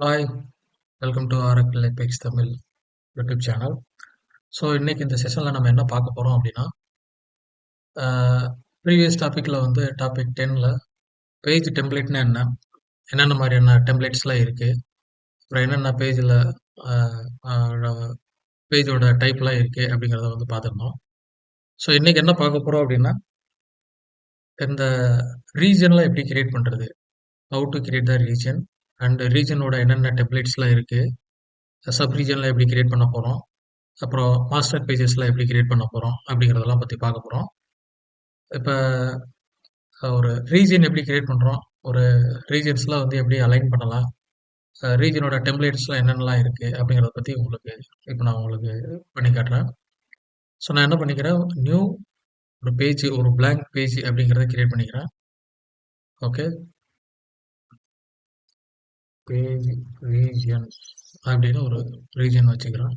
Hi, welcome to Oracle apex Tamil YouTube channel. So இன்னைக்கு இந்த செஷனில் நம்ம என்ன பார்க்க போகிறோம் அப்படின்னா, ப்ரீவியஸ் டாப்பிக்கில் வந்து டாபிக் 10ல் பேஜ் டெம்ப்ளேட்னா என்ன, என்னென்ன மாதிரியான டெம்ப்ளேட்ஸ்லாம் இருக்குது, அப்புறம் என்னென்ன பேஜில் பேஜோட டைப்லாம் இருக்குது அப்படிங்கிறத வந்து பார்த்துருந்தோம். ஸோ இன்னைக்கு என்ன பார்க்க போகிறோம் அப்படின்னா, இந்த ரீஜன்லாம் எப்படி கிரியேட் பண்ணுறது, how to create the region and ரீஜனோட என்னென்ன டெம்ப்ளேட்ஸ்லாம் இருக்குது, சப் ரீஜனில் எப்படி கிரியேட் பண்ண போகிறோம், அப்புறம் மாஸ்டர் பேஜஸ்லாம் எப்படி கிரியேட் பண்ண போகிறோம் அப்படிங்கிறதெல்லாம் பற்றி பார்க்க போகிறோம். இப்போ ஒரு ரீஜன் எப்படி கிரியேட் பண்ணுறோம், ஒரு ரீஜன்ஸ்லாம் வந்து எப்படி அலைன் பண்ணலாம், ரீஜனோட டெம்ப்ளேட்ஸ்லாம் என்னென்னலாம் இருக்குது அப்படிங்கிறத பற்றி உங்களுக்கு இப்போ நான் உங்களுக்கு பண்ணி காட்டுறேன். ஸோ நான் என்ன பண்ணிக்கிறேன், நியூ ஒரு பேஜ், ஒரு blank பேஜ் அப்படிங்கிறத கிரியேட் பண்ணிக்கிறேன். ஓகே, பேஜ் ரீஜன் அப்படின்னு ஒரு ரீஜன் வச்சுக்கிறேன்.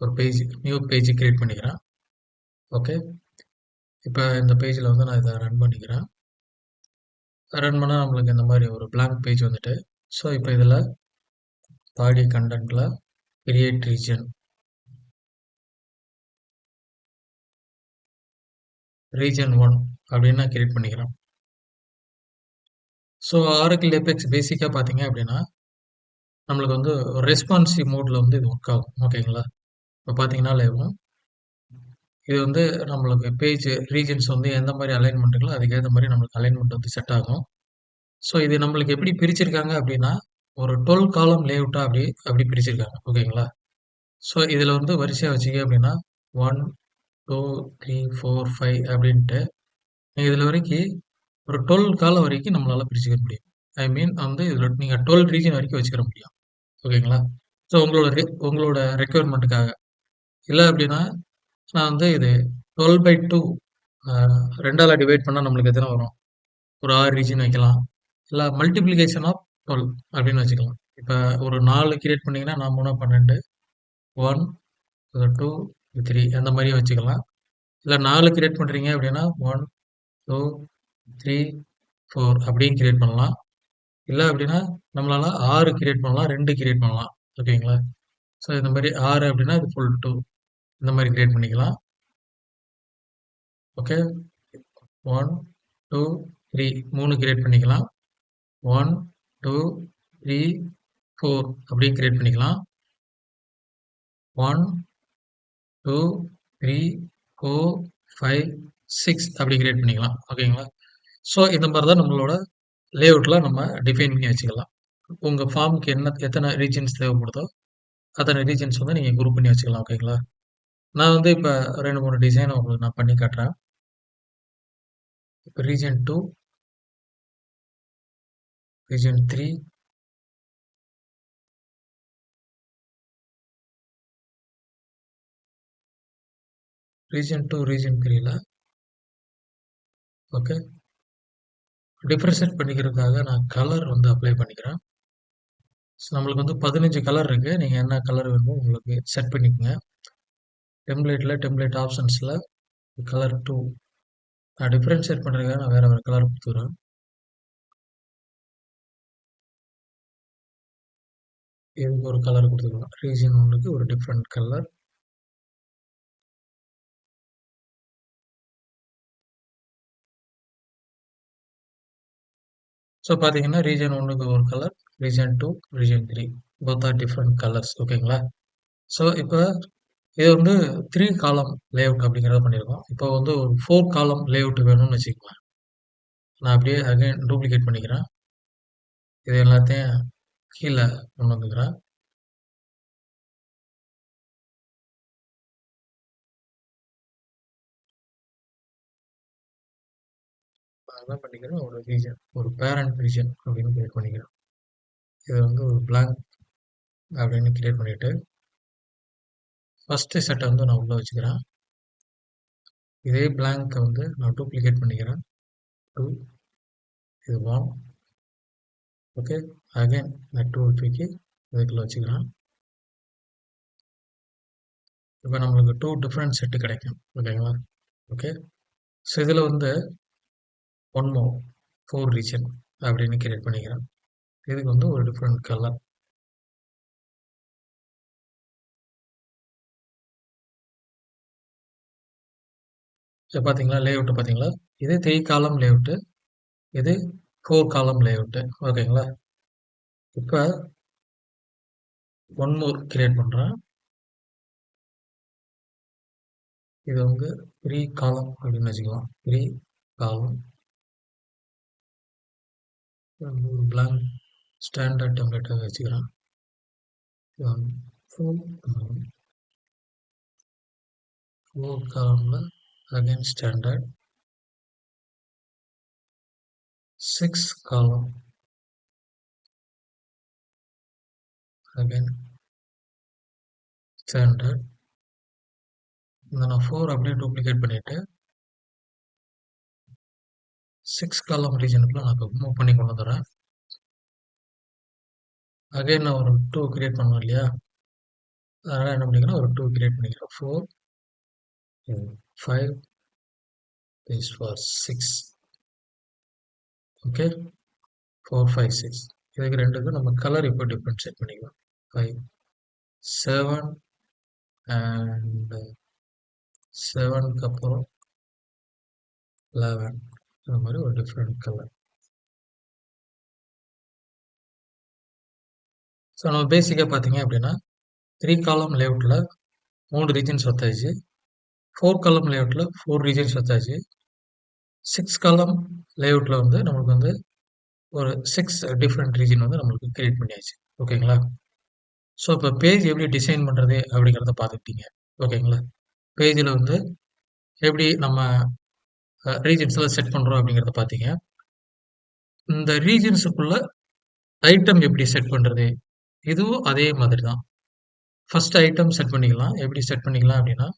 ஒரு பேஜ், நியூ பேஜ் கிரியேட் பண்ணிக்கிறேன். ஓகே, இப்போ இந்த பேஜில் வந்து நான் இதை ரன் பண்ணிக்கிறேன். ரன் பண்ணால் நம்மளுக்கு இந்த மாதிரி ஒரு blank பேஜ் வந்துட்டு, ஸோ இப்போ இதில் பாடி கண்டென்ட்டில் கிரியேட் ரீஜன், ரீஜன் 1 அப்படின்னு நான் கிரியேட் பண்ணிக்கிறேன். ஸோ ஆரக்கிள் எபெக்ஸ் பேசிக்காக பார்த்தீங்க அப்படின்னா, நம்மளுக்கு வந்து ரெஸ்பான்சிவ் மோடில் வந்து இது ஒர்க் ஆகும். ஓகேங்களா, இப்போ பார்த்தீங்கன்னா லைவும் இது வந்து நம்மளுக்கு பேஜ் ரீஜன்ஸ் வந்து எந்த மாதிரி அலைன்மெண்ட் இருக்கோ அதுக்கேற்ற மாதிரி நம்மளுக்கு அலைன்மெண்ட் வந்து செட் ஆகும். ஸோ இது நம்மளுக்கு எப்படி பிரிச்சிருக்காங்க அப்படின்னா, ஒரு 12 காலம் லேஅவுட்டாக அப்படி அப்படி பிரிச்சிருக்காங்க. ஓகேங்களா, ஸோ இதில் வந்து வரிசையாக வச்சிங்க அப்படின்னா 1 2 3 4 5 அப்படின்ட்டு நீங்கள் இதில் வரைக்கும் ஒரு 12 காலம் வரைக்கும் நம்மளால பிரிச்சுக்க முடியும். ஐ மீன் வந்து இதில் நீங்கள் 12 ரீஜன் வரைக்கும் வச்சுக்கிற முடியும். ஓகேங்களா, ஸோ உங்களோட ரெக்குயர்மெண்ட்டுக்காக. இல்லை அப்படின்னா நான் வந்து இது 12/2 ரெண்டால டிவைட் பண்ணால் நம்மளுக்கு எத்தனை வரும், ஒரு 6 ரீஜன் வைக்கலாம். இல்லை மல்டிப்ளிகேஷன் ஆஃப் 12 அப்படின்னு வச்சுக்கலாம். இப்போ ஒரு 4 கிரியேட் பண்ணிங்கன்னா 4 3 12, 1 2 3 அந்த மாதிரியே வச்சுக்கலாம். இல்லை 4 கிரியேட் பண்ணுறீங்க அப்படின்னா 1 2 3 4 அப்படியும் கிரியேட் பண்ணலாம். இல்லை அப்படின்னா நம்மளால 6 கிரியேட் பண்ணலாம், 2 கிரியேட் பண்ணலாம். ஓகேங்களா, ஸோ இந்த மாதிரி 6 அப்படின்னா இது ஃபுல் 2 இந்த மாதிரி கிரியேட் பண்ணிக்கலாம். ஓகே, 1 2 3 3 கிரியேட் பண்ணிக்கலாம். 1 2 3 4 அப்படியே கிரியேட் பண்ணிக்கலாம். 1 2 3 4 5 6 அப்படி கிரியேட் பண்ணிக்கலாம். ஓகேங்களா, ஸோ இந்த மாதிரி தான் நம்மளோட லேஅவுட்லாம் நம்ம டிஃபைன் பண்ணி வச்சுக்கலாம். உங்கள் ஃபார்முக்கு எத்தனை ரீஜன்ஸ் தேவைப்படுதோ அத்தனை ரீஜன்ஸ் வந்து நீங்கள் குரூப் பண்ணி வச்சுக்கலாம். ஓகேங்களா, நான் வந்து இப்போ 2 3 டிசைன் உங்களுக்கு நான் பண்ணி காட்டுறேன். இப்போ ரீஜன் 2, ரீஜன் 3, ரீஜன் 2, ரீஜன் 3ல ஓகே டிஃப்ரென்ஷியேட் பண்ணிக்கிறதுக்காக நான் கலர் வந்து அப்ளை பண்ணிக்கிறேன். ஸோ நம்மளுக்கு வந்து 15 கலர் இருக்குது. நீங்கள் என்ன கலர் வேணுமோ உங்களுக்கு செட் பண்ணிக்கோங்க. டெம்ப்ளேட் ஆப்ஷன்ஸில் கலர் 2 நான் டிஃப்ரென்ஷியேட் பண்ணுறதுக்காக நான் வேறு கலர் கொடுத்துக்கிறேன். இதுக்கு ஒரு கலர் கொடுத்துக்கலாம். ரீஜன் 1க்கு ஒரு டிஃப்ரெண்ட் கலர். ஸோ பார்த்தீங்கன்னா ரீஜன் 1க்கு ஒரு colour, region 2, region 3 both are different colours. ஓகேங்களா, ஸோ இப்போ இது வந்து 3 காலம் லேஅவுட் அப்படிங்கிறத பண்ணியிருக்கோம். இப்போ வந்து ஒரு 4 காலம் லேஅவுட் வேணும்னு வச்சுக்கோங்க. நான் அப்படியே அகைன் டூப்ளிகேட் பண்ணிக்கிறேன். இது எல்லாத்தையும் கீழே கொண்டு வந்துக்கிறேன். என்ன பண்ணிக்கிறேன், ஒரு ரீஜன், ஒரு பேரண்ட் ரீஜன் அப்படின்னு கிரியேட் பண்ணிக்கிறேன். இது வந்து ஒரு blank அப்படின்னு கிரியேட் பண்ணிட்டு ஃபஸ்ட்டு செட்டை வந்து நான் உள்ளே வச்சுக்கிறேன். இதே blank வந்து நான் டூப்ளிகேட் பண்ணிக்கிறேன். 2 இது 1. ஓகே, அகைன் நான் 2 தூக்கி இதுக்குள்ள வச்சுக்கிறேன். இப்போ நம்மளுக்கு 2 டிஃப்ரெண்ட் செட்டு கிடைக்கும். ஓகேங்களா, ஓகே, ஸோ இதில் வந்து 1 more 4 ரீஜன் அப்படின்னு கிரியேட் பண்ணிக்கிறேன். இதுக்கு வந்து ஒரு டிஃப்ரெண்ட் கலர். இது பார்த்தீங்களா? லேஅவுட் பார்த்தீங்களா? இது 3 காலம் லேஅவுட். இது 4 காலம் லேஅவுட். ஓகேங்களா? இப்ப ஒன் மோர் கிரியேட் பண்றேன். இது வந்து 3 காலம் அப்படின்னு வச்சுக்கலாம். 3 காலம். ஒரு blank ஸ்டாண்டர்ட் டெம்ப்ளேட்டை வச்சுக்கிறேன். 4 காலம்ல again ஸ்டாண்டர்ட் 6 காலம் again ஸ்டாண்டர்ட். இந்த நான் 4 அப்படியே டூப்ளிகேட் பண்ணிட்டு 6 காலம் ரீஜனுக்குள்ள நான் இப்போ மூவ் பண்ணி கொண்டு வந்துடுறேன். அகைன் நான் ஒரு 2 கிரியேட் பண்ணுவேன் இல்லையா? அதனால என்ன பண்ணிக்கிறேன், ஒரு 2 கிரியேட் பண்ணிக்கிறேன். 4 5 is for 6. ஓகே, 4 5 6. இதுக்கு ரெண்டுக்கும் நம்ம கலர் இப்போ டிஃபரன்ஷியேட் பண்ணிக்கலாம். 5 7 அண்ட் 7க்கு அப்புறம் 11 இந்த மாதிரி ஒரு டிஃப்ரெண்ட் கலர். ஸோ நம்ம பேசிக்காக பார்த்தீங்க அப்படின்னா 3 காலம் லேஅவுட்டில் 3 ரீஜன்ஸ் வச்சாச்சு. 4 காலம் லேஅவுட்டில் 4 ரீஜன்ஸ் வச்சாச்சு. 6 காலம் லேஅவுட்டில் வந்து நம்மளுக்கு வந்து ஒரு 6 டிஃப்ரெண்ட் ரீஜன் வந்து நம்மளுக்கு கிரியேட் பண்ணியாச்சு. ஓகேங்களா? ஸோ இப்போ பேஜ் எப்படி டிசைன் பண்ணுறது அப்படிங்கிறத பார்த்துக்கிட்டீங்க. ஓகேங்களா? பேஜில் வந்து எப்படி நம்ம ரீஜன்ஸ்லாம் செட் பண்ணுறோம் அப்படிங்கிறத பார்த்தீங்க. இந்த ரீஜன்ஸுக்குள்ள ஐட்டம் எப்படி செட் பண்ணுறது, இதுவும் அதே மாதிரி தான். ஃபர்ஸ்ட் ஐட்டம் செட் பண்ணிக்கலாம். எப்படி செட் பண்ணிக்கலாம் அப்படின்னா,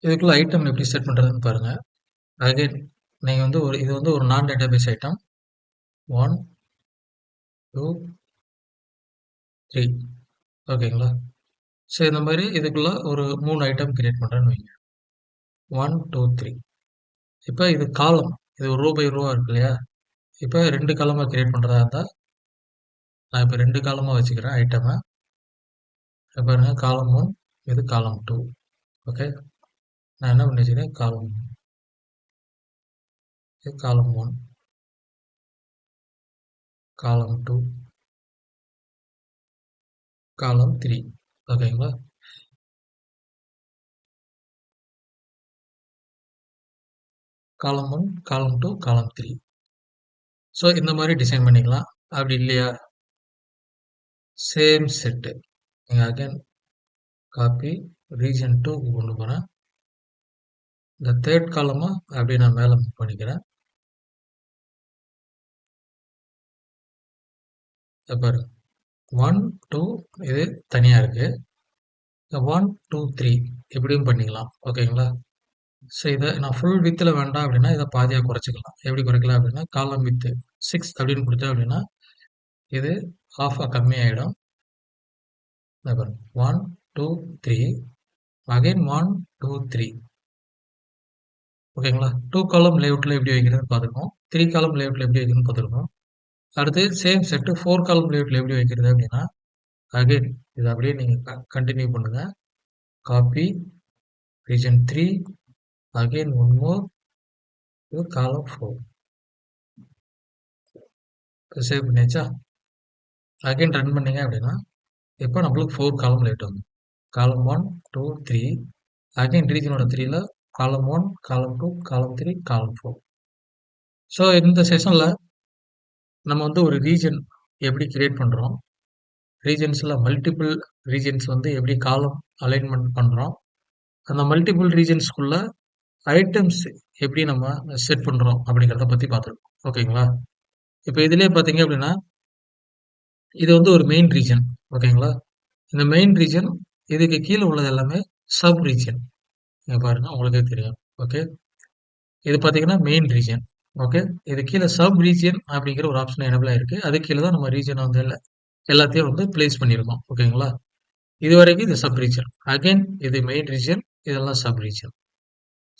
இதுக்குள்ள ஐட்டம் எப்படி செட் பண்ணுறதுன்னு பாருங்க. அகைன் நீங்கள் வந்து இது வந்து ஒரு நான் டேட்டாபேஸ் ஐட்டம். 1 2 3. ஓகேங்களா? ஸோ இந்த மாதிரி இதுக்குள்ள ஒரு 3 ஐட்டம் கிரியேட் பண்ணுறேன்னு வைங்க. 1 2 3. இப்போ இது காலம், இது ரோ பை ரோவாக இருக்கு இல்லையா? இப்போ 2 காலமாக கிரியேட் பண்ணுறதா இருந்தால் நான் இப்போ 2 காலமாக வச்சுக்கிறேன் ஐட்டமை. பாருங்க, காலம் 1, இது காலம் 2. ஓகே, நான் என்ன பண்ணி வச்சுக்கிறேன், காலம் 1, இது காலம் 1, காலம் 2, காலம் 3. ஓகேங்களா? காலம் 1, காலம் 2, காலம் 3. ஸோ இந்த மாதிரி டிசைன் பண்ணிக்கலாம். அப்படி இல்லையா, சேம் செட்டு நீங்கள் அகைன் காப்பி ரீஜன் 2க்கு கொண்டு போகிறேன். இந்த தேர்ட் காலமாக அப்படியே நான் மேலே மூவ் பண்ணிக்கிறேன். பாரு, 1 2 இது தனியாக இருக்குது. 1 2 3 இப்படியும் பண்ணிக்கலாம். ஓகேங்களா? ஸோ இதை நான் ஃபுல் வித்தில் வேண்டாம் அப்படின்னா இதை பாதியாக குறைச்சிக்கலாம். எப்படி குறைக்கலாம் அப்படின்னா, காலம் வித்து 6 அப்படின்னு கொடுத்தேன் அப்படின்னா இது ஹாஃபாக கம்மியாயிடும். 1 2 3 அகைன் 1 2 3. ஓகேங்களா? 2 காலம் லேஅவுட்டில் எப்படி வைக்கிறதுன்னு பார்த்துருக்கோம். 3 காலம் லேஅவுட்டில் எப்படி வைக்கிறதுன்னு பார்த்துருக்கோம். அடுத்து சேம் செட்டு 4 காலம் லேஅவுட்டில் எப்படி வைக்கிறது அப்படின்னா, அகைன் இது அப்படியே நீங்கள் கண்டினியூ பண்ணுங்க. Copy region 3 again one more, இது காலம் 4. சேவ் பண்ணியாச்சா? அகைன் ரன் பண்ணீங்க அப்படின்னா இப்போ நம்மளுக்கு 4 காலம் லேட் வந்து காலம் 1 2 3 அகைன் ரீஜனோட 3ல காலம் 1 காலம் 2 காலம் 3 காலம் 4. ஸோ இந்த செஷனில் நம்ம வந்து ஒரு ரீஜன் எப்படி கிரியேட் பண்ணுறோம், ரீஜன்ஸில் மல்டிபிள் ரீஜன்ஸ் வந்து எப்படி காலம் அலைன்மெண்ட் பண்ணுறோம், அந்த மல்டிபிள் ரீஜன்ஸ்குள்ள ஐட்டம்ஸ் எப்படி நம்ம செட் பண்ணுறோம் அப்படிங்கிறத பற்றி பார்த்துருக்கோம். ஓகேங்களா? இப்போ இதிலே பார்த்தீங்க அப்படின்னா இது வந்து ஒரு மெயின் ரீஜன். ஓகேங்களா? இந்த மெயின் ரீஜன், இதுக்கு கீழே உள்ளது எல்லாமே சப் ரீஜன். நீங்கள் பாருங்கள், உங்களுக்கே தெரியும். ஓகே, இது பார்த்தீங்கன்னா மெயின் ரீஜன். ஓகே, இது கீழே சப் ரீஜன் அப்படிங்கிற ஒரு ஆப்ஷன் எனபிள் ஆயிருக்கு. அது கீழே தான் நம்ம ரீஜனை வந்து எல்லாத்தையும் வந்து பிளேஸ் பண்ணியிருக்கோம். ஓகேங்களா? இது வரைக்கும் இது சப் ரீஜன். அகைன் இது மெயின் ரீஜன், இதெல்லாம் சப் ரீஜன்.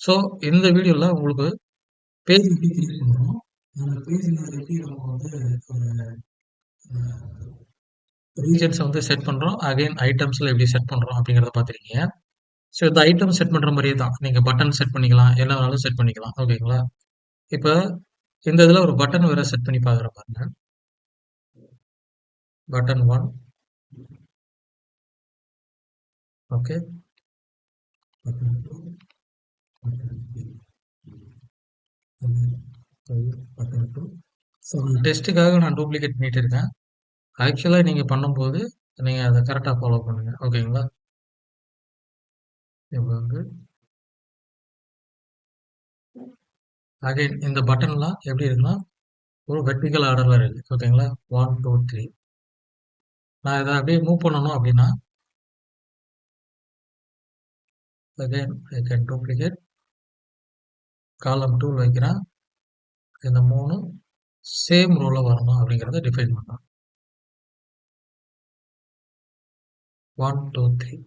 ஸோ இந்த வீடியோல உங்களுக்கு பேஜ் எப்படி கிரியேட் பண்றோம், அந்த பேஜ்ல எப்படி நம்ம வந்து ரீஜன்ஸை வந்து செட் பண்றோம், அகைன் ஐட்டம்ஸ்ல எப்படி செட் பண்றோம் அப்படிங்கிறத பார்த்துருக்கீங்க. ஸோ இந்த ஐட்டம் செட் பண்ற மாதிரியே தான். நீங்க பட்டன் செட் பண்ணிக்கலாம், என்ன வேணாலும் செட் பண்ணிக்கலாம். ஓகேங்களா? இப்ப இந்த இதுல ஒரு பட்டன் வேற செட் பண்ணி பார்க்குறேன் பாருங்க. Button 1, okay. Button 2, button 3, button 2. So டெஸ்ட்டுக்காக நான் டூப்ளிகேட் பண்ணிட்டு இருக்கேன். ஆக்சுவலா நீங்க பண்ணும்போது நீங்க அதை கரெக்டா ஃபாலோ பண்ணுங்க. ஓகேங்களா? இப்போ வந்து அகைன் இந்த பட்டன்லாம் எப்படி இருக்குன்னா ஒரு வெர்டிகல் ஆர்டர்ல இருக்கு. ஓகேங்களா? 1, 2, 3. நான் இதை அப்படியே மூவ் பண்ணணும் அப்படின்னா அகைன் ஐ கேன் டூப்ளிகேட் காலம் 2 வைக்கிறேன். இந்த 3 சேம் ரோல வரணும் அப்படிங்கிறத டிஃபைன் பண்ணலாம். 1, 2, 3.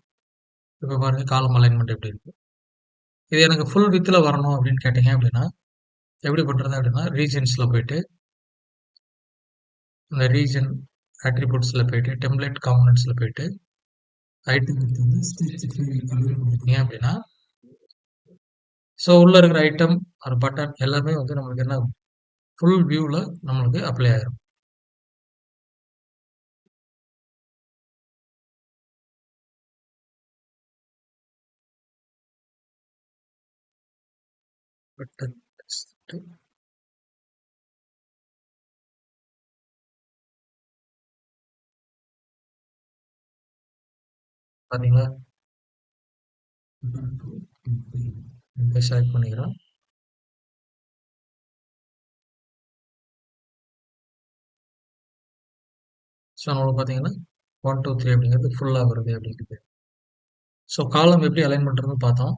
இப்போ பாருங்க காலம் அலைன்மெண்ட் எப்படி இருக்கு. இது எனக்கு ஃபுல் வித்ல வரணும் அப்படின்னு கேட்டீங்க அப்படின்னா எப்படி பண்றது அப்படின்னா ரீஜன்ஸ்ல போயிட்டு இந்த ரீஜன் அட்ரிபியூட்ஸ்ல போயிட்டு டெம்ப்ளேட் காம்பனன்ட்ஸ்ல போயிட்டு ஐட்டம் வந்து கொடுத்தீங்க அப்படின்னா ஸோ உள்ள இருக்கிற ஐட்டம் ஒரு பட்டன் எல்லாமே வந்து நம்மளுக்கு என்ன ஃபுல் வியூல நம்மளுக்கு அப்ளை ஆயிரும். பட்டன் பாத்தீங்களா? செலக்ட் பண்ணிக்கிறோம். ஸோ நம்மளுக்கு பார்த்தீங்கன்னா 1, 2, 3 அப்படிங்கிறது ஃபுல்லாக வருது அப்படிங்கிறது. ஸோ காலம் எப்படி அலைன் பண்ணுறதுன்னு பார்த்தோம்.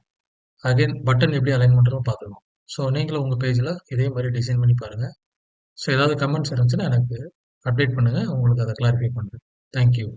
அகைன் பட்டன் எப்படி அலைன் பண்ணுறதுன்னு பார்த்துக்கணும். ஸோ நீங்களும் உங்கள் பேஜில் இதே மாதிரி டிசைன் பண்ணி பாருங்கள். ஸோ ஏதாவது கமெண்ட்ஸ் இருந்துச்சுன்னா எனக்கு அப்டேட் பண்ணுங்கள். உங்களுக்கு அதை கிளாரிஃபை பண்ணுறேன். தேங்க்யூ.